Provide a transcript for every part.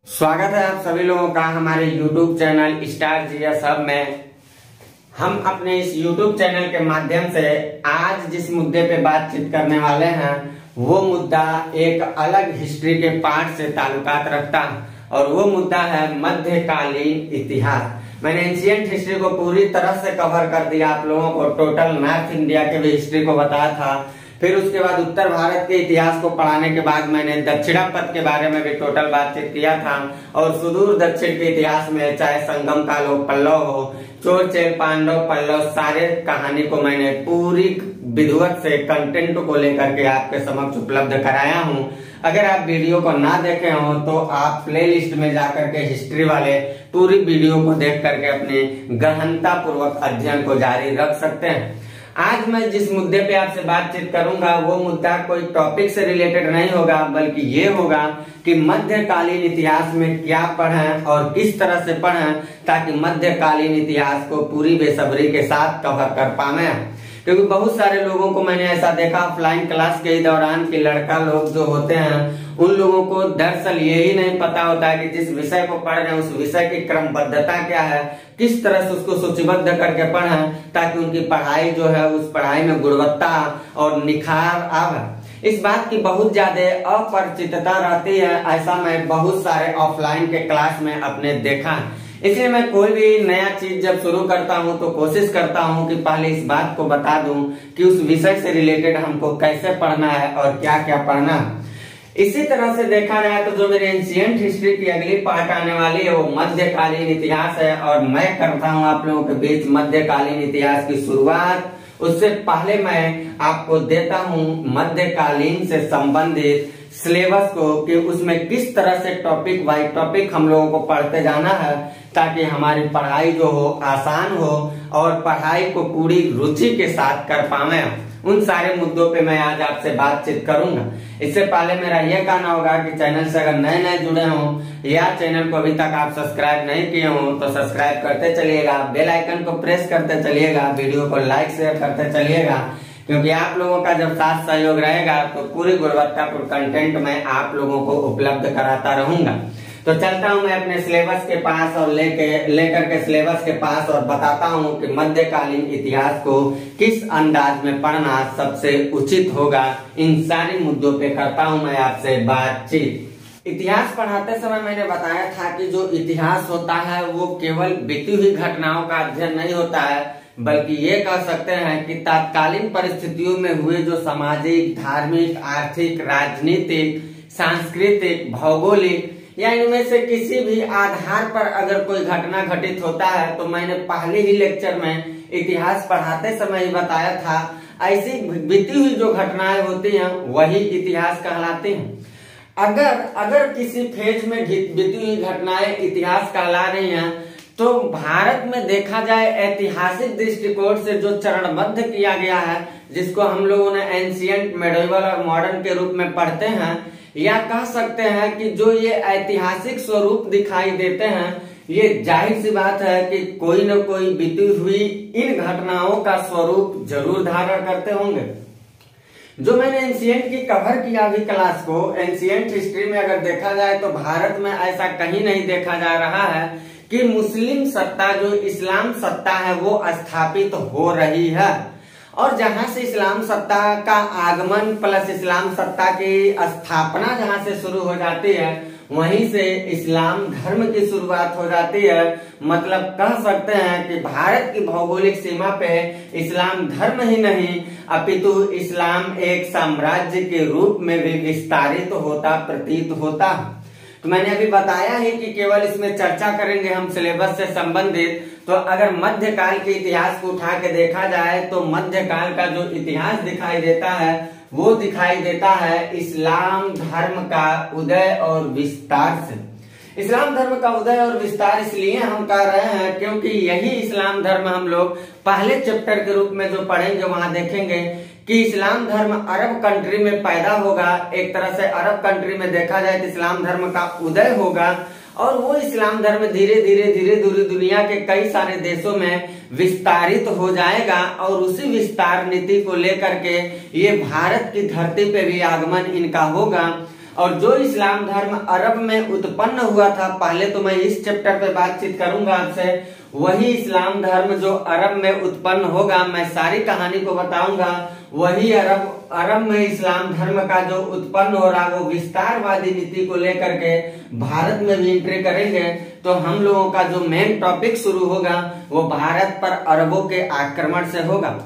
स्वागत है आप सभी लोगों का हमारे YouTube channel star GS hub में। हम अपने इस YouTube चैनल के माध्यम से आज जिस मुद्दे पे बातचीत करने वाले हैं वो मुद्दा एक अलग हिस्ट्री के पार्ट से ताल्लुकात रखता है और वो मुद्दा है मध्यकालीन इतिहास। मैंने एंशिएंट हिस्ट्री को पूरी तरह से कवर कर दिया, आप लोगों को टोटल नॉर्थ इंडिया के भी हिस्ट्री को बताया था। फिर उसके बाद उत्तर भारत के इतिहास को पढ़ाने के बाद मैंने दक्षिणापथ के बारे में भी टोटल बातचीत किया था और सुदूर दक्षिण के इतिहास में चाहे संगम काल हो, पल्लव हो, चोर चेल, पांडव, पल्लव, सारे कहानी को मैंने पूरी विधिवत से कंटेंट को लेकर के आपके समक्ष उपलब्ध कराया हूँ। अगर आप वीडियो को ना देखे हो तो आप प्लेलिस्ट में जाकर के हिस्ट्री वाले पूरी वीडियो को देख करके अपने गहनता पूर्वक अध्ययन को जारी रख सकते हैं। आज मैं जिस मुद्दे पे आपसे बातचीत करूंगा वो मुद्दा कोई टॉपिक से रिलेटेड नहीं होगा, बल्कि ये होगा कि मध्यकालीन इतिहास में क्या पढ़ें और किस तरह से पढ़ें ताकि मध्यकालीन इतिहास को पूरी बेसब्री के साथ कवर कर पाए। क्योंकि बहुत सारे लोगों को मैंने ऐसा देखा ऑफलाइन क्लास के दौरान कि लड़का लोग जो होते हैं उन लोगों को दरअसल यही नहीं पता होता है कि जिस विषय को पढ़ रहे हैं उस विषय की क्रमबद्धता क्या है, किस तरह से उसको सूचीबद्ध करके पढ़ें ताकि उनकी पढ़ाई जो है उस पढ़ाई में गुणवत्ता और निखार आवे। इस बात की बहुत ज्यादा अपरिचितता रहती है, ऐसा मैं बहुत सारे ऑफलाइन के क्लास में अपने देखा है। इसलिए मैं कोई भी नया चीज जब शुरू करता हूं तो कोशिश करता हूं कि पहले इस बात को बता दूं कि उस विषय से रिलेटेड हमको कैसे पढ़ना है और क्या क्या पढ़ना है। इसी तरह से देखा जाए तो जो मेरे एंशिएंट हिस्ट्री की अगली पार्ट आने वाली है वो मध्यकालीन इतिहास है और मैं करता हूं आप लोगों के बीच मध्यकालीन इतिहास की शुरुआत। उससे पहले मैं आपको देता हूं मध्यकालीन से संबंधित सिलेबस को कि उसमें किस तरह से टॉपिक बाय टॉपिक हम लोगों को पढ़ते जाना है ताकि हमारी पढ़ाई जो हो आसान हो और पढ़ाई को पूरी रुचि के साथ कर पाए। उन सारे मुद्दों पे मैं आज आपसे बातचीत करूंगा। इससे पहले मेरा यह कहना होगा कि चैनल से अगर नए नए जुड़े हों या चैनल को अभी तक आप सब्सक्राइब नहीं किए हों तो सब्सक्राइब करते चलिएगा, बेल आइकन को प्रेस करते चलिएगा, वीडियो को लाइक शेयर करते चलिएगा, क्योंकि आप लोगों का जब साथ सहयोग रहेगा तो पूरी गुणवत्तापूर्ण कंटेंट मैं आप लोगों को उपलब्ध कराता रहूंगा। तो चलता हूं मैं अपने सिलेबस के पास और लेकर के सिलेबस के पास और बताता हूं कि मध्यकालीन इतिहास को किस अंदाज में पढ़ना सबसे उचित होगा। इन सारे मुद्दों पे करता हूं मैं आपसे बातचीत। इतिहास पढ़ाते समय मैंने बताया था कि जो इतिहास होता है वो केवल बीती हुई घटनाओं का अध्ययन नहीं होता है, बल्कि ये कह सकते हैं कि तत्कालीन परिस्थितियों में हुए जो सामाजिक, धार्मिक, आर्थिक, राजनीतिक, सांस्कृतिक, भौगोलिक या इनमें से किसी भी आधार पर अगर कोई घटना घटित होता है तो मैंने पहले ही लेक्चर में इतिहास पढ़ाते समय ही बताया था ऐसी बीती हुई जो घटनाएं होती हैं वही इतिहास कहलाती हैं। अगर किसी फेज में बीती हुई घटनाएं इतिहास कहला रही हैं तो भारत में देखा जाए ऐतिहासिक दृष्टिकोण से जो चरणबद्ध किया गया है, जिसको हम लोगों ने एंशिएंट, मेडिवल और मॉडर्न के रूप में पढ़ते हैं, या कह सकते हैं कि जो ये ऐतिहासिक स्वरूप दिखाई देते हैं, ये जाहिर सी बात है कि कोई न कोई बीती हुई इन घटनाओं का स्वरूप जरूर धारण करते होंगे। जो मैंने एंशिएंट की कवर किया अभी क्लास को, एंशिएंट हिस्ट्री में अगर देखा जाए तो भारत में ऐसा कहीं नहीं देखा जा रहा है कि मुस्लिम सत्ता जो इस्लाम सत्ता है वो स्थापित हो रही है। और जहां से इस्लाम सत्ता का आगमन प्लस इस्लाम सत्ता की स्थापना जहां से शुरू हो जाती है वहीं से इस्लाम धर्म की शुरुआत हो जाती है। मतलब कह सकते हैं कि भारत की भौगोलिक सीमा पे इस्लाम धर्म ही नहीं अपितु इस्लाम एक साम्राज्य के रूप में भी विस्तारित होता प्रतीत होता। तो मैंने अभी बताया ही कि केवल इसमें चर्चा करेंगे हम सिलेबस से संबंधित। तो अगर मध्यकाल के इतिहास को उठा के देखा जाए तो मध्यकाल का जो इतिहास दिखाई देता है वो दिखाई देता है इस्लाम धर्म का उदय और विस्तार से। इस्लाम धर्म का उदय और विस्तार इसलिए हम कर रहे हैं क्योंकि यही इस्लाम धर्म हम लोग पहले चैप्टर के रूप में जो पढ़ेंगे वहां देखेंगे कि इस्लाम धर्म अरब कंट्री में पैदा होगा। एक तरह से अरब कंट्री में देखा जाए तो इस्लाम धर्म का उदय होगा और वो इस्लाम धर्म धीरे धीरे दुनिया के कई सारे देशों में विस्तारित हो जाएगा और उसी विस्तार नीति को लेकर के ये भारत की धरती पे भी आगमन इनका होगा। और जो इस्लाम धर्म अरब में उत्पन्न हुआ था, पहले तो मैं इस चैप्टर पे बातचीत करूंगा आपसे, वही इस्लाम धर्म जो अरब में उत्पन्न होगा, मैं सारी कहानी को बताऊंगा। वही अरब में इस्लाम धर्म का जो उत्पन्न हो रहा, वो विस्तारवादी नीति को लेकर के भारत में भी एंट्री करेंगे। तो हम लोगों का जो मेन टॉपिक शुरू होगा वो भारत पर अरबों के आक्रमण से होगा।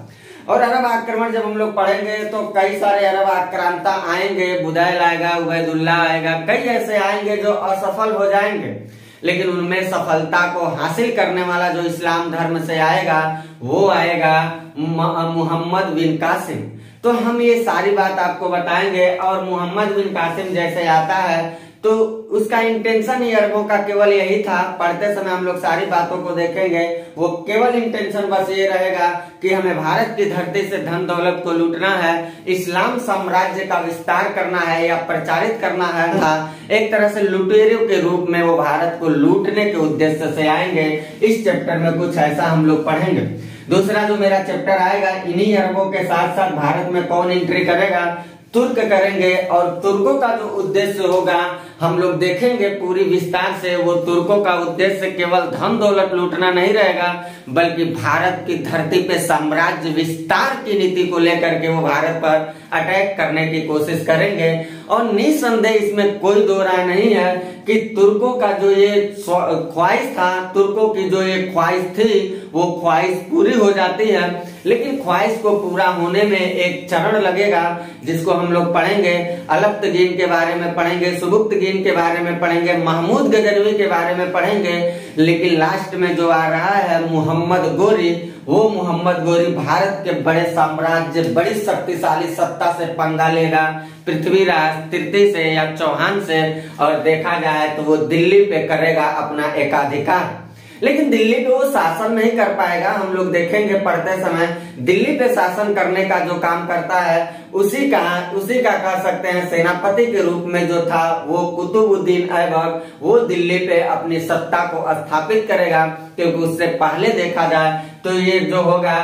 और अरब आक्रमण जब हम लोग पढ़ेंगे तो कई सारे अरब आक्रांता आएंगे, बुदैल आएगा, उबैदुल्ला आएगा, कई ऐसे आएंगे जो असफल हो जाएंगे, लेकिन उनमें सफलता को हासिल करने वाला जो इस्लाम धर्म से आएगा वो आएगा मोहम्मद बिन कासिम। तो हम ये सारी बात आपको बताएंगे। और मोहम्मद बिन कासिम जैसे आता है तो उसका इंटेंशन ही अरबों का केवल यही था, पढ़ते समय हम लोग सारी बातों को देखेंगे, वो केवल इंटेंशन बस ये रहेगा कि हमें भारत की धरती से धन दौलत को लूटना है, इस्लाम साम्राज्य का विस्तार करना है या प्रचारित करना है। था एक तरह से लुटेरों के रूप में वो भारत को लूटने के उद्देश्य से आएंगे। इस चैप्टर में कुछ ऐसा हम लोग पढ़ेंगे। दूसरा जो मेरा चैप्टर आएगा, इन्हीं अरबों के साथ साथ भारत में कौन एंट्री करेगा, तुर्क करेंगे। और तुर्कों का जो उद्देश्य होगा हम लोग देखेंगे पूरी विस्तार से। वो तुर्कों का उद्देश्य केवल धन दौलत लूटना नहीं रहेगा, बल्कि भारत की धरती पे साम्राज्य विस्तार की नीति को लेकर के वो भारत पर अटैक करने की कोशिश करेंगे। और निसंदेह इसमें कोई दो राय नहीं है कि तुर्कों का जो ये ख्वाहिश था, तुर्कों की जो ये ख्वाहिश थी, वो ख्वाहिश पूरी हो जाती है। लेकिन ख्वाहिश को पूरा होने में एक चरण लगेगा, जिसको हम लोग पढ़ेंगे। अलफ्तगीन के बारे में पढ़ेंगे, सुबुक्तगीन के बारे में पढ़ेंगे, महमूद गजनवी के बारे में पढ़ेंगे। लेकिन लास्ट में जो आ रहा है मोहम्मद गोरी, वो मोहम्मद गोरी भारत के बड़े साम्राज्य, बड़ी शक्तिशाली सत्ता से पंगा लेगा, पृथ्वीराज तृतीय से या चौहान से। और देखा जाए तो वो दिल्ली पे करेगा अपना एकाधिकार। लेकिन दिल्ली पे वो शासन नहीं कर पाएगा। हम लोग देखेंगे पढ़ते समय, दिल्ली पे शासन करने का जो काम करता है उसी का कह सकते हैं सेनापति के रूप में जो था वो कुतुबुद्दीन ऐबक, वो दिल्ली पे अपनी सत्ता को स्थापित करेगा। क्योंकि उससे पहले देखा जाए तो ये जो होगा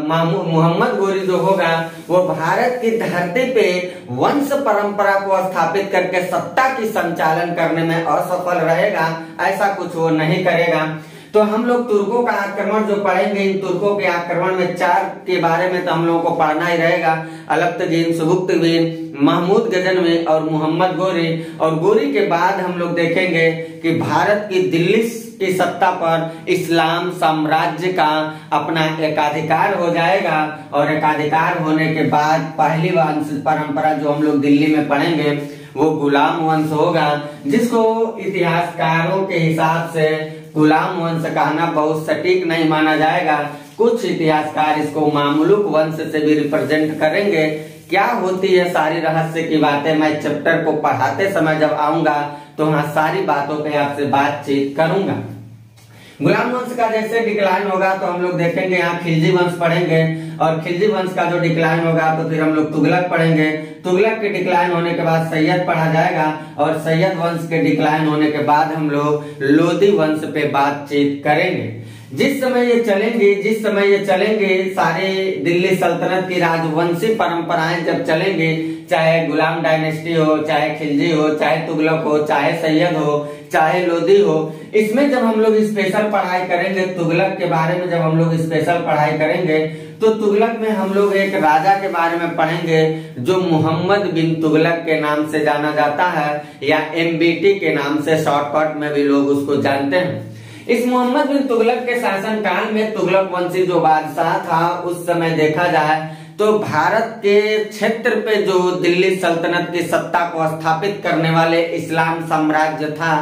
मोहम्मद गोरी जो होगा वो भारत की धरती पे वंश परंपरा को स्थापित करके सत्ता की संचालन करने में असफल रहेगा, ऐसा कुछ वो नहीं करेगा। तो हम लोग तुर्कों का आक्रमण जो पढ़ेंगे, इन तुर्कों के आक्रमण में 4 के बारे में तो हम लोगों को पढ़ना ही रहेगा। अलफ्तगीन, सुबुक्तगीन, महमूद गजनवी और मोहम्मद गोरी। और गोरी के बाद हम लोग देखेंगे कि भारत की दिल्ली की सत्ता पर इस्लाम साम्राज्य का अपना एकाधिकार हो जाएगा। और एकाधिकार होने के बाद पहली वंश परंपरा जो हम लोग दिल्ली में पढ़ेंगे वो गुलाम वंश होगा, जिसको इतिहासकारों के हिसाब से गुलाम वंश कहना बहुत सटीक नहीं माना जाएगा। कुछ इतिहासकार इसको मामलुक वंश से भी रिप्रेजेंट करेंगे। क्या होती है सारी रहस्य की बातें मैं चैप्टर को पढ़ाते समय जब आऊंगा तो वहां सारी बातों पे आपसे बातचीत करूंगा। गुलाम वंश का जैसे डिक्लाइन होगा तो हम लोग देखेंगे, यहाँ खिलजी वंश पढ़ेंगे। और खिलजी वंश का जो डिक्लाइन होगा तो फिर हम लोग तुगलक पढ़ेंगे। तुगलक के डिक्लाइन होने के बाद सैयद पढ़ा जाएगा। और सैयद वंश के डिक्लाइन होने के बाद हम लोग लोधी वंश पे बातचीत करेंगे। जिस समय ये चलेंगे सारे दिल्ली सल्तनत की राजवंशी परंपराएं जब चलेंगे, चाहे गुलाम डायनेस्टी हो, चाहे खिलजी हो, चाहे तुगलक हो, चाहे सैयद हो, चाहे लोधी हो, इसमें जब हम लोग स्पेशल पढ़ाई करेंगे, तुगलक के बारे में जब हम लोग स्पेशल पढ़ाई करेंगे तो तुगलक में हम लोग एक राजा के बारे में पढ़ेंगे जो मोहम्मद बिन तुगलक के नाम से जाना जाता है, या MBT के नाम से शॉर्टकट में भी लोग उसको जानते हैं। इस मोहम्मद बिन तुगलक के शासन काल में तुगलक वंशी जो बादशाह था, उस समय देखा जाए तो भारत के क्षेत्र पे जो दिल्ली सल्तनत की सत्ता को स्थापित करने वाले इस्लाम साम्राज्य था,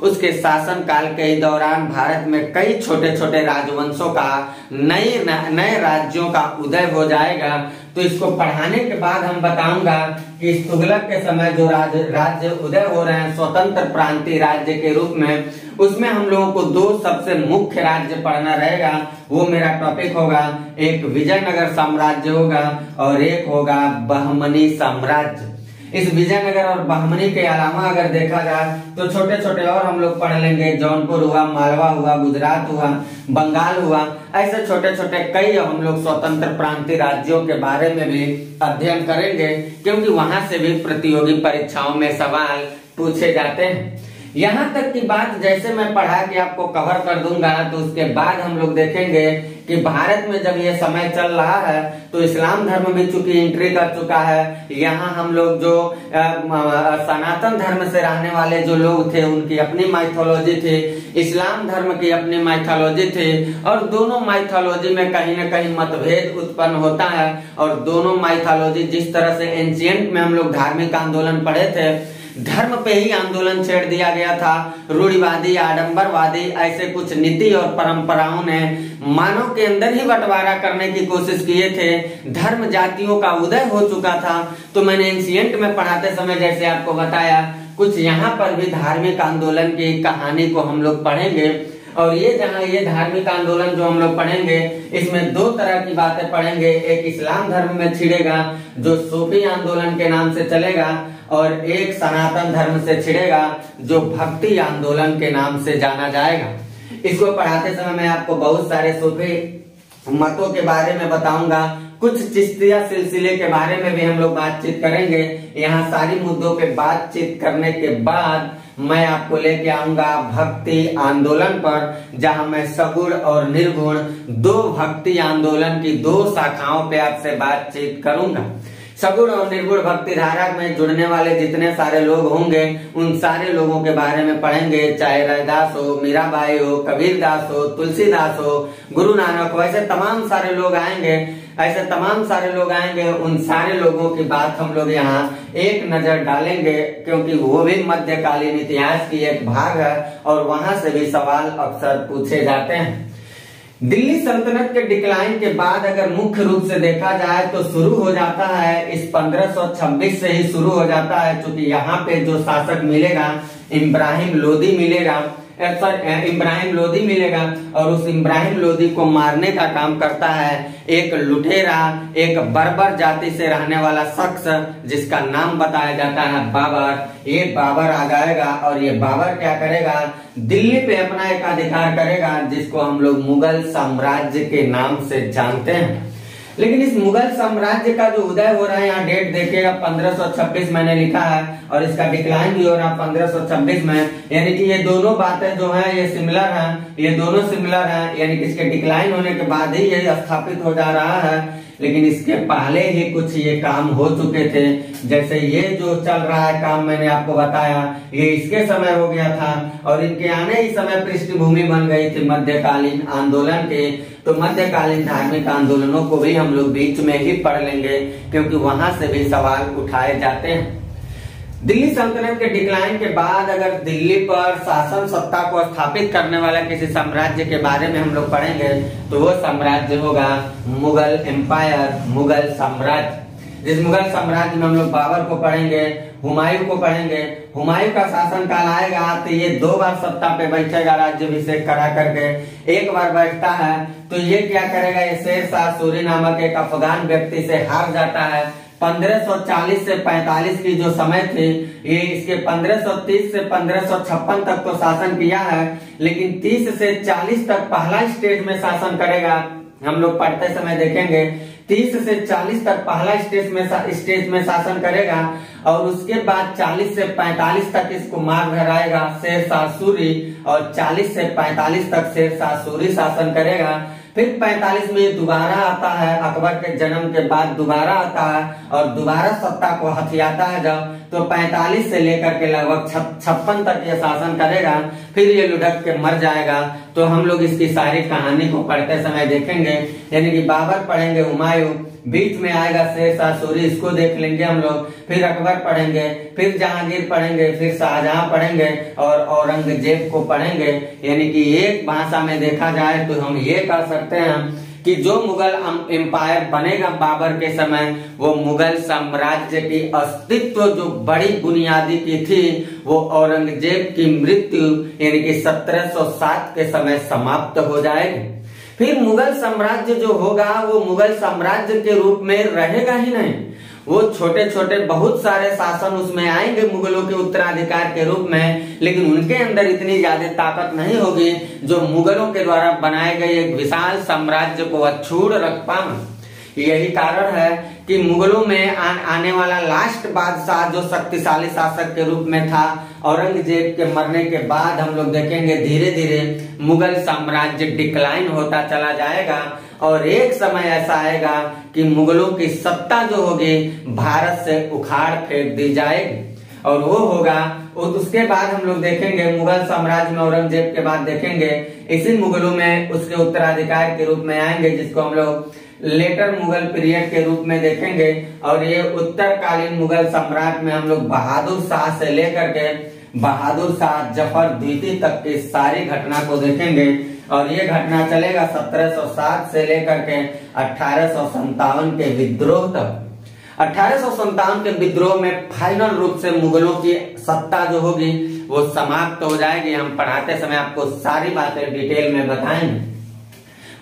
उसके शासन काल के दौरान भारत में कई छोटे छोटे राजवंशों का नए राज्यों का उदय हो जाएगा। तो इसको पढ़ाने के बाद हम बताऊंगा कि इस तुगलक के समय जो राज्य उदय हो रहे हैं स्वतंत्र प्रांतीय राज्य के रूप में, उसमें हम लोगों को 2 सबसे मुख्य राज्य पढ़ना रहेगा। वो मेरा टॉपिक होगा, एक विजयनगर साम्राज्य होगा और एक होगा बहमनी साम्राज्य। इस विजयनगर और बहमनी के अलावा अगर देखा जाए तो छोटे छोटे और हम लोग पढ़ लेंगे। जौनपुर हुआ, मालवा हुआ, गुजरात हुआ, बंगाल हुआ, ऐसे छोटे छोटे कई हम लोग स्वतंत्र प्रांतीय राज्यों के बारे में भी अध्ययन करेंगे, क्योंकि वहां से भी प्रतियोगी परीक्षाओं में सवाल पूछे जाते हैं। यहाँ तक की बात जैसे मैं पढ़ा कि आपको कवर कर दूंगा, तो उसके बाद हम लोग देखेंगे कि भारत में जब ये समय चल रहा है तो इस्लाम धर्म भी चूंकि एंट्री कर चुका है। यहाँ हम लोग जो सनातन धर्म से रहने वाले जो लोग थे उनकी अपनी माइथोलॉजी थी, इस्लाम धर्म की अपनी माइथोलॉजी थी, और दोनों माइथोलॉजी में कहीं न कहीं मतभेद उत्पन्न होता है। और दोनों माइथोलॉजी जिस तरह से एंशिएंट में हम लोग धार्मिक आंदोलन पढ़े थे, धर्म पे ही आंदोलन छेड़ दिया गया था। रूढ़िवादी, आडंबरवादी ऐसे कुछ नीति और परंपराओं ने मानव के अंदर ही बंटवारा करने की कोशिश किए थे। धर्म जातियों का उदय हो चुका था। तो मैंने एंशिएंट में पढ़ाते समय जैसे आपको बताया, कुछ यहाँ पर भी धार्मिक आंदोलन की कहानी को हम लोग पढ़ेंगे। और ये जहाँ ये धार्मिक आंदोलन जो हम लोग पढ़ेंगे, इसमें दो तरह की बातें पढ़ेंगे। एक इस्लाम धर्म में छिड़ेगा जो सूफी आंदोलन के नाम से चलेगा, और एक सनातन धर्म से छिड़ेगा जो भक्ति आंदोलन के नाम से जाना जाएगा। इसको पढ़ाते समय मैं आपको बहुत सारे सूफी मतों के बारे में बताऊंगा, कुछ चिश्तिया सिलसिले के बारे में भी हम लोग बातचीत करेंगे। यहाँ सारी मुद्दों पे बातचीत करने के बाद मैं आपको लेके आऊंगा भक्ति आंदोलन पर, जहां मैं सगुण और निर्गुण दो भक्ति आंदोलन की दो शाखाओं पे आपसे बातचीत करूंगा। सगुण और निर्गुण भक्ति धारा में जुड़ने वाले जितने सारे लोग होंगे उन सारे लोगों के बारे में पढ़ेंगे, चाहे रैदास हो, मीराबाई हो, कबीरदास हो, तुलसीदास हो, गुरु नानक हो, ऐसे तमाम सारे लोग आएंगे। ऐसे तमाम सारे लोग आएंगे, उन सारे लोगों की बात हम लोग यहाँ एक नजर डालेंगे, क्योंकि वो भी मध्यकालीन इतिहास की एक भाग है और वहां से भी सवाल अक्सर पूछे जाते हैं। दिल्ली सल्तनत के डिक्लाइन के बाद अगर मुख्य रूप से देखा जाए तो शुरू हो जाता है इस 1526 से ही शुरू हो जाता है, क्योंकि यहाँ पे जो शासक मिलेगा इब्राहिम लोदी मिलेगा, इब्राहिम लोदी मिलेगा। और उस इब्राहिम लोदी को मारने का काम करता है एक लुटेरा, एक बर्बर जाति से रहने वाला शख्स जिसका नाम बताया जाता है बाबर। ये बाबर आ जाएगा और ये बाबर क्या करेगा, दिल्ली पे अपना एक अधिकार करेगा, जिसको हम लोग मुगल साम्राज्य के नाम से जानते हैं। लेकिन इस मुगल साम्राज्य का जो उदय हो रहा है, यहाँ डेट देखिएगा 1526 मैंने लिखा है, और इसका डिक्लाइन भी हो रहा है 1526 में। यानी कि ये दोनों बातें जो है ये सिमिलर हैं, ये दोनों सिमिलर हैं। यानी कि इसके डिक्लाइन होने के बाद ही ये स्थापित हो जा रहा है, लेकिन इसके पहले ही कुछ ये काम हो चुके थे। जैसे ये जो चल रहा है काम मैंने आपको बताया, ये इसके समय हो गया था, और इनके आने ही समय पृष्ठभूमि बन गई थी मध्यकालीन आंदोलन के। तो मध्यकालीन धार्मिक आंदोलनों को भी हम लोग बीच में ही पढ़ लेंगे, क्योंकि वहां से भी सवाल उठाए जाते हैं। दिल्ली सल्तनत के डिक्लाइन के बाद अगर दिल्ली पर शासन सत्ता को स्थापित करने वाला किसी साम्राज्य के बारे में हम लोग पढ़ेंगे तो वो साम्राज्य होगा मुगल एम्पायर, मुगल साम्राज्य। जिस मुगल साम्राज्य में हम लोग बाबर को पढ़ेंगे, हुमायूं को पढ़ेंगे। हुमायूं का शासन काल आएगा तो ये 2 बार सत्ता पे बैठेगा, राज्याभिषेक करा करके। एक बार बैठता है तो ये क्या करेगा, ये शेर शाह सूरी नामक एक अफगान व्यक्ति से हार जाता है। 1540 से 45 की जो समय थे, ये इसके 1530 से 1556 तक तो शासन किया है, लेकिन 30 से 40 तक पहला स्टेज में शासन करेगा। हम लोग पढ़ते समय देखेंगे 30 से 40 तक पहला स्टेज में शासन करेगा, और उसके बाद 40 से 45 तक इसको मार धराएगा शेर शाह सूरी, और 40 से 45 तक शेर शाह सूरी शासन करेगा। फिर 45 में दोबारा आता है, अकबर के जन्म के बाद दोबारा आता है और दोबारा सत्ता को हथियाता है जब, तो 45 से लेकर के लगभग 56 तक ये शासन करेगा। फिर ये लुढ़क के मर जाएगा। तो हम लोग इसकी सारी कहानी को पढ़ते समय देखेंगे। यानी कि बाबर पढ़ेंगे, हुमायूं, बीच में आएगा शेर शाह सूरी, इसको देख लेंगे हम लोग। फिर अकबर पढ़ेंगे, फिर जहांगीर पढ़ेंगे, फिर शाहजहां पढ़ेंगे और औरंगजेब को पढ़ेंगे। यानी कि एक भाषा में देखा जाए तो हम ये कह सकते हैं कि जो मुगल एम्पायर बनेगा बाबर के समय, वो मुगल साम्राज्य की अस्तित्व जो बड़ी बुनियादी की थी, वो औरंगजेब की मृत्यु यानी कि 1707 के समय समाप्त हो जाएगी। फिर मुगल साम्राज्य जो होगा वो मुगल साम्राज्य के रूप में रहेगा ही नहीं, वो छोटे छोटे बहुत सारे शासन उसमें आएंगे मुगलों के उत्तराधिकार के रूप में, लेकिन उनके अंदर इतनी ज्यादा ताकत नहीं होगी जो मुगलों के द्वारा बनाए गए एक विशाल साम्राज्य को अछूड़ रख पाए। यही कारण है कि मुगलों में आने वाला लास्ट बादशाह जो शक्तिशाली शासक के रूप में था, औरंगजेब के मरने के बाद हम लोग देखेंगे धीरे धीरे मुगल साम्राज्य डिक्लाइन होता चला जाएगा और एक समय ऐसा आएगा कि मुगलों की सत्ता जो होगी भारत से उखाड़ फेंक दी जाएगी। और वो होगा उसके बाद हम लोग देखेंगे मुगल साम्राज्य में औरंगजेब के बाद देखेंगे इसी मुगलों में उसके उत्तराधिकारी के रूप में आएंगे जिसको हम लोग लेटर मुगल पीरियड के रूप में देखेंगे। और ये उत्तरकालीन मुगल सम्राट में हम लोग बहादुर शाह से लेकर के बहादुर शाह जफर द्वितीय तक की सारी घटना को देखेंगे। और ये घटना चलेगा 1707 से लेकर के 1857 के विद्रोह तक। 1857 के विद्रोह में फाइनल रूप से मुगलों की सत्ता जो होगी वो समाप्त हो जाएगी। हम पढ़ाते समय आपको सारी बातें डिटेल में बताएंगे।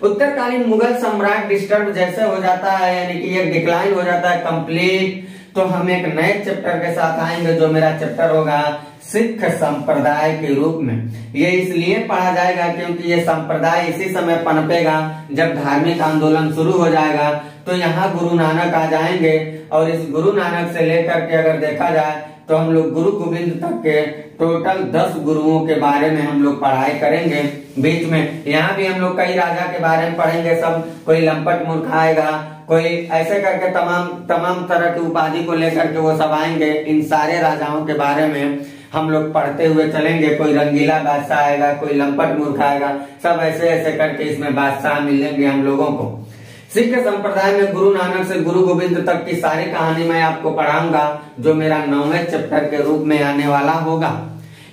उत्तरकालीन मुगल सम्राट डिस्टर्ब जैसे हो जाता है, यानी कि ये डिक्लाइन हो जाता है कंप्लीट, तो हम एक नए चैप्टर के साथ आएंगे जो मेरा चैप्टर होगा सिख संप्रदाय के रूप में। ये इसलिए पढ़ा जाएगा क्योंकि ये संप्रदाय इसी समय पनपेगा जब धार्मिक आंदोलन शुरू हो जाएगा। तो यहाँ गुरु नानक आ जाएंगे और इस गुरु नानक से लेकर के अगर देखा जाए तो हम लोग गुरु गोविंद तक के टोटल 10 गुरुओं के बारे में हम लोग पढ़ाई करेंगे। बीच में यहाँ भी हम लोग कई राजा के बारे में पढ़ेंगे। सब कोई लंपट मूर्ख आएगा, कोई ऐसे करके तमाम तरह की उपाधि को लेकर के वो सब आएंगे। इन सारे राजाओं के बारे में हम लोग पढ़ते हुए चलेंगे। कोई रंगीला बादशाह आएगा, कोई लंपट मूर्ख आएगा, सब ऐसे ऐसे करके इसमें बादशाह मिलेंगे हम लोगों को। सिख संप्रदाय में गुरु नानक से गुरु गोविंद तक की सारी कहानी मैं आपको पढ़ाऊंगा जो मेरा 9वें चैप्टर के रूप में आने वाला होगा।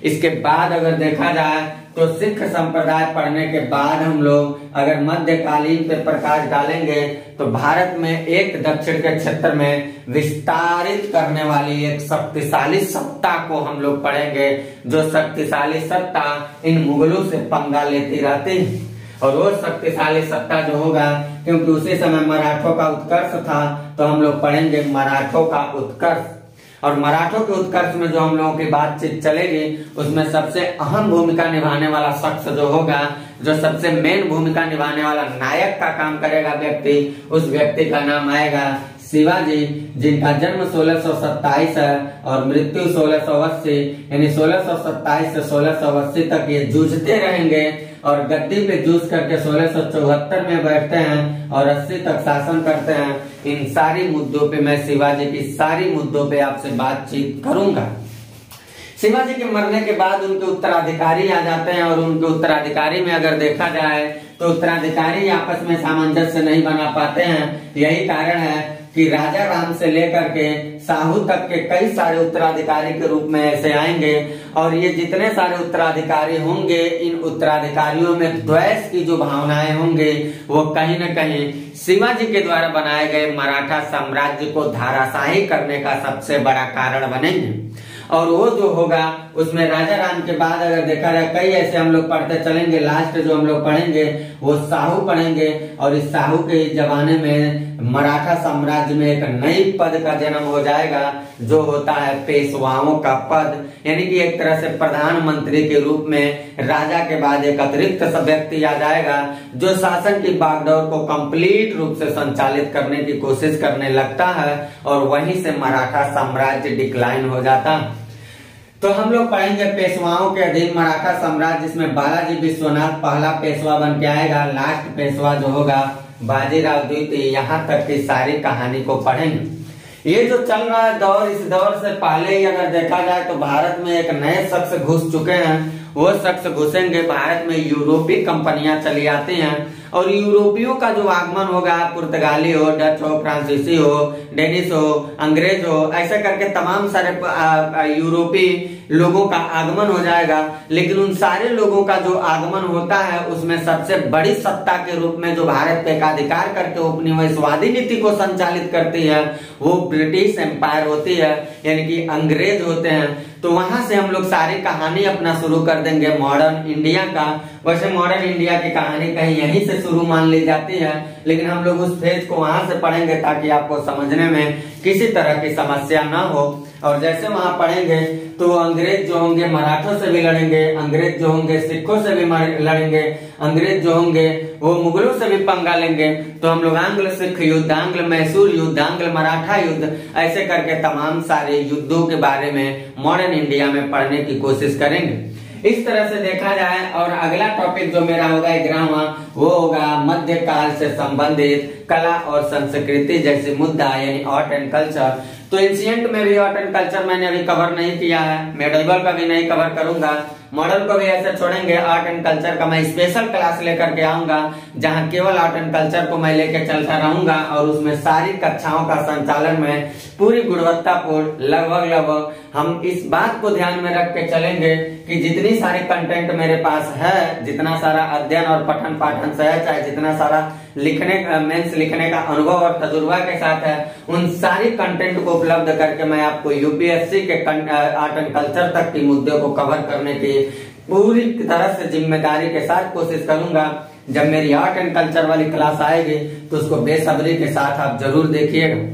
इसके बाद अगर देखा जाए तो सिख संप्रदाय पढ़ने के बाद हम लोग अगर मध्यकालीन पे प्रकाश डालेंगे तो भारत में एक दक्षिण के क्षेत्र में विस्तारित करने वाली एक शक्तिशाली सत्ता को हम लोग पढ़ेंगे, जो शक्तिशाली सत्ता इन मुगलों से पंगा लेती रहती है। और वो शक्तिशाली सत्ता जो होगा, क्योंकि उसी समय मराठों का उत्कर्ष था, तो हम लोग पढ़ेंगे मराठों का उत्कर्ष। और मराठों के उत्कर्ष में जो हम लोगों की बातचीत चलेगी उसमें सबसे अहम भूमिका निभाने वाला शख्स जो होगा, जो सबसे मेन भूमिका निभाने वाला नायक का काम करेगा व्यक्ति, उस व्यक्ति का नाम आएगा शिवाजी, जिनका जन्म 1627 है और मृत्यु 1680, यानी 1627 से 1680 तक ये जूझते रहेंगे और गद्दी पे जूझ करके 1674 में बैठते हैं और 80 तक शासन करते हैं। इन सारी मुद्दों पे मैं शिवाजी की सारी मुद्दों पे आपसे बातचीत करूंगा। शिवाजी के मरने के बाद उनके उत्तराधिकारी आ जाते हैं और उनके उत्तराधिकारी में अगर देखा जाए तो उत्तराधिकारी आपस में सामंजस्य नहीं बना पाते हैं। यही कारण है कि राजा राम से लेकर के साहू तक के कई सारे उत्तराधिकारी के रूप में ऐसे आएंगे और ये जितने सारे उत्तराधिकारी होंगे, इन उत्तराधिकारियों में द्वेष की जो भावनाएं होंगे वो कहीं न कहीं शिवाजी के द्वारा बनाए गए मराठा साम्राज्य को धाराशाही करने का सबसे बड़ा कारण बनेंगे। और वो जो होगा उसमें राजा राम के बाद अगर देखा जाए कई ऐसे हम लोग पढ़ते चलेंगे। लास्ट जो हम लोग पढ़ेंगे वो साहू पढ़ेंगे और इस साहू के जमाने में मराठा साम्राज्य में एक नई पद का जन्म हो जाएगा जो होता है पेशवाओं का पद, यानी कि एक तरह से प्रधानमंत्री के रूप में राजा के बाद एक अतिरिक्त व्यक्ति आ जाएगा जो शासन की बागडोर को कंप्लीट रूप से संचालित करने की कोशिश करने लगता है और वहीं से मराठा साम्राज्य डिक्लाइन हो जाता है। तो हम लोग पढ़ेंगे पेशवाओं के अधीन मराठा साम्राज्य, जिसमें बालाजी विश्वनाथ पहला पेशवा बन के आएगा, लास्ट पेशवा जो होगा बाजीराव द्वितीय। यहाँ तक की सारी कहानी को पढ़ेंगे। ये जो चल रहा है दौर, इस दौर से पहले ही अगर देखा जाए तो भारत में एक नए शख्स घुस चुके हैं। वो शख्स घुसेंगे, भारत में यूरोपीय कंपनियां चली आती हैं और यूरोपियों का जो आगमन होगा, पुर्तगाली हो, डच हो, फ्रांसीसी हो, डेनिश हो, अंग्रेज हो, ऐसे करके तमाम सारे यूरोपीय लोगों का आगमन हो जाएगा, लेकिन उन सारे लोगों का जो आगमन होता है उसमें सबसे बड़ी सत्ता के रूप में जो भारत पे एकाधिकार करके उपनिवेशवादी नीति को संचालित करती है वो ब्रिटिश एम्पायर होती है, यानी कि अंग्रेज होते हैं। तो वहां से हम लोग सारी कहानी अपना शुरू कर देंगे मॉडर्न इंडिया का। वैसे मॉडर्न इंडिया की कहानी कहीं यहीं से शुरू मान ली जाती है, लेकिन हम लोग उस फेज को वहां से पढ़ेंगे ताकि आपको समझने में किसी तरह की समस्या ना हो। और जैसे वहां पढ़ेंगे तो अंग्रेज जो होंगे मराठों से भी लड़ेंगे, अंग्रेज जो होंगे सिखों से भी लड़ेंगे, अंग्रेज जो होंगे वो मुगलों से भी पंगा लेंगे। तो हम लोग आंग्ल सिख युद्ध, आंग्ल मैसूर युद्ध, आंग्ल मराठा युद्ध, ऐसे करके तमाम सारे युद्धों के बारे में मॉडर्न इंडिया में पढ़ने की कोशिश करेंगे। इस तरह से देखा जाए। और अगला टॉपिक जो मेरा होगा 11वां वो होगा मध्यकाल से संबंधित कला और संस्कृति जैसे मुद्दा, यानी आर्ट एंड कल्चर। तो एंशिएंट में भी आर्ट एंड कल्चर मैंने अभी कवर नहीं किया है, मेडिवल का भी नहीं कवर करूंगा, मॉडर्न को भी ऐसे छोड़ेंगे। आर्ट एंड कल्चर का मैं स्पेशल क्लास लेकर के आऊंगा जहां केवल आर्ट एंड कल्चर को मैं लेकर चलता रहूंगा और उसमें सारी कक्षाओं का संचालन में पूरी गुणवत्तापूर्ण लगभग हम इस बात को ध्यान में रख के चलेंगे कि जितनी सारी कंटेंट मेरे पास है, जितना सारा अध्ययन और पठन पाठन से है, चाहे जितना सारा मेंस लिखने का अनुभव और तजुर्बा के साथ है, उन सारी कंटेंट को उपलब्ध करके मैं आपको यूपीएससी के आर्ट एंड कल्चर तक के मुद्दे को कवर करने की पूरी तरह से जिम्मेदारी के साथ कोशिश करूंगा। जब मेरी आर्ट एंड कल्चर वाली क्लास आएगी तो उसको बेसब्री के साथ आप जरूर देखिएगा।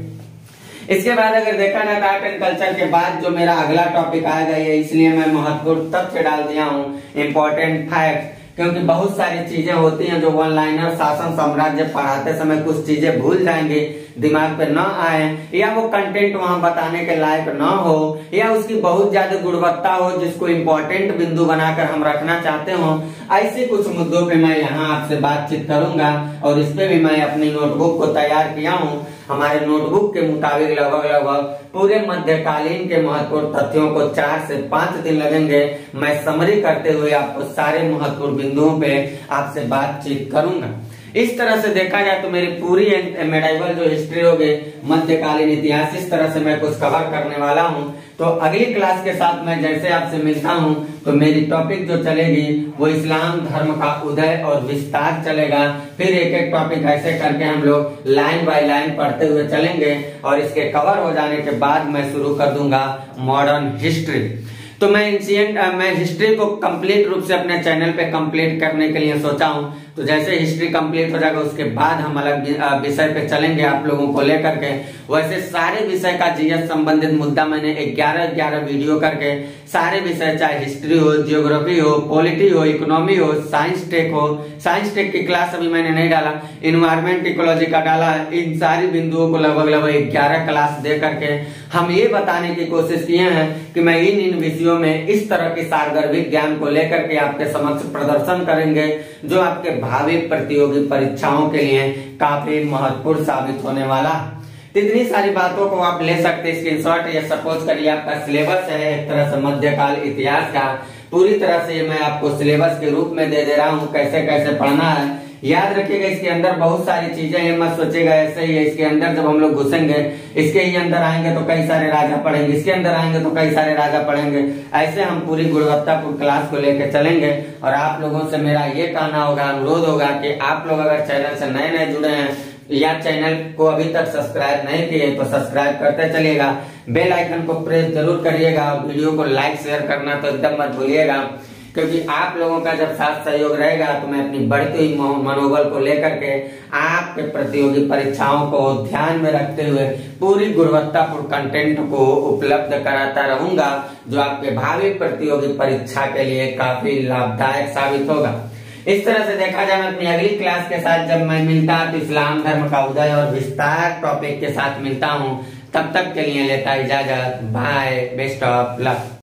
इसके बाद अगर देखा जाए आर्ट एंड कल्चर के बाद जो मेरा अगला टॉपिक आएगा, ये इसलिए मैं महत्वपूर्ण तथ्य डाल दिया हूँ, इम्पोर्टेंट फैक्ट, क्योंकि बहुत सारी चीजें होती हैं जो वन लाइनर शासन साम्राज्य पढ़ाते समय कुछ चीजें भूल जाएंगे, दिमाग पे न आए, या वो कंटेंट वहां बताने के लायक न हो, या उसकी बहुत ज्यादा गुणवत्ता हो जिसको इम्पोर्टेंट बिंदु बनाकर हम रखना चाहते हो। ऐसे कुछ मुद्दों पे मैं यहाँ आपसे बातचीत करूंगा और इस पे भी मैं अपनी नोटबुक को तैयार किया हूँ। हमारे नोटबुक के मुताबिक लगभग पूरे मध्यकालीन के महत्वपूर्ण तथ्यों को 4 से 5 दिन लगेंगे। मैं समरी करते हुए आपको सारे महत्वपूर्ण बिंदुओं पे आपसे बातचीत करूंगा। इस तरह से देखा जाए तो मेरी पूरी मेडिवल जो हिस्ट्री होगी, मध्यकालीन इतिहास, इस तरह से मैं कुछ कवर करने वाला हूँ। तो अगली क्लास के साथ मैं जैसे आपसे मिलता हूँ तो मेरी टॉपिक जो चलेगी वो इस्लाम धर्म का उदय और विस्तार चलेगा। फिर एक एक टॉपिक ऐसे करके हम लोग लाइन बाय लाइन पढ़ते हुए चलेंगे और इसके कवर हो जाने के बाद मैं शुरू कर दूंगा मॉडर्न हिस्ट्री। तो मैं हिस्ट्री को कंप्लीट रूप से अपने चैनल पे कंप्लीट करने के लिए सोचा हूँ। तो जैसे हिस्ट्री कंप्लीट हो जाएगा उसके बाद हम अलग विषय पे चलेंगे आप लोगों को लेकर के। वैसे सारे विषय का जीएस संबंधित मुद्दा मैंने 11 वीडियो करके सारे विषय, चाहे हिस्ट्री हो, जियोग्राफी हो, पॉलिटी हो, इकोनॉमी हो, साइंस टेक हो, साइंस टेक की क्लास अभी मैंने नहीं डाला, इन्वायरमेंट इकोलॉजी का डाला है। इन सारी बिंदुओं को लगभग 11 क्लास दे करके हम ये बताने की कोशिश किए हैं कि मैं इन विषयों में इस तरह की सारगर्भिक ज्ञान को लेकर के आपके समक्ष प्रदर्शन करेंगे जो आपके भावी प्रतियोगी परीक्षाओं के लिए काफी महत्वपूर्ण साबित होने वाला। इतनी सारी बातों को आप ले सकते हैं स्क्रीनशॉट, या सपोज करिए आपका सिलेबस है एक तरह से मध्यकाल इतिहास का, पूरी तरह से मैं आपको सिलेबस के रूप में दे रहा हूँ कैसे कैसे पढ़ना है। याद रखिएगा इसके अंदर बहुत सारी चीजें हैं, मत सोचेगा ऐसे ही है। इसके अंदर जब हम लोग घुसेंगे, इसके ही अंदर आएंगे तो कई सारे राजा पढ़ेंगे, इसके अंदर आएंगे तो कई सारे राजा पढ़ेंगे। ऐसे हम पूरी गुणवत्तापूर्ण क्लास को लेकर चलेंगे। और आप लोगों से मेरा ये कहना होगा, अनुरोध होगा कि आप लोग अगर चैनल से नए नए जुड़े हैं या चैनल को अभी तक सब्सक्राइब नहीं किए तो सब्सक्राइब करते चलिएगा, बेल आइकन को प्रेस जरूर करिएगा, वीडियो को लाइक शेयर करना तो एकदम मत भूलिएगा, क्योंकि आप लोगों का जब साथ सहयोग रहेगा तो मैं अपनी बढ़ती हुई मनोबल को लेकर के आपके प्रतियोगी परीक्षाओं को ध्यान में रखते हुए पूरी गुणवत्तापूर्ण कंटेंट को उपलब्ध कराता रहूंगा जो आपके भावी प्रतियोगी परीक्षा के लिए काफी लाभदायक साबित होगा। इस तरह से देखा जाए मैं अपनी अगली क्लास के साथ जब मैं मिलता तो इस्लाम धर्म का उदय और विस्तार टॉपिक के साथ मिलता हूँ। तब तक के लिए लेता इजाजत, बाय, बेस्ट ऑफ लक।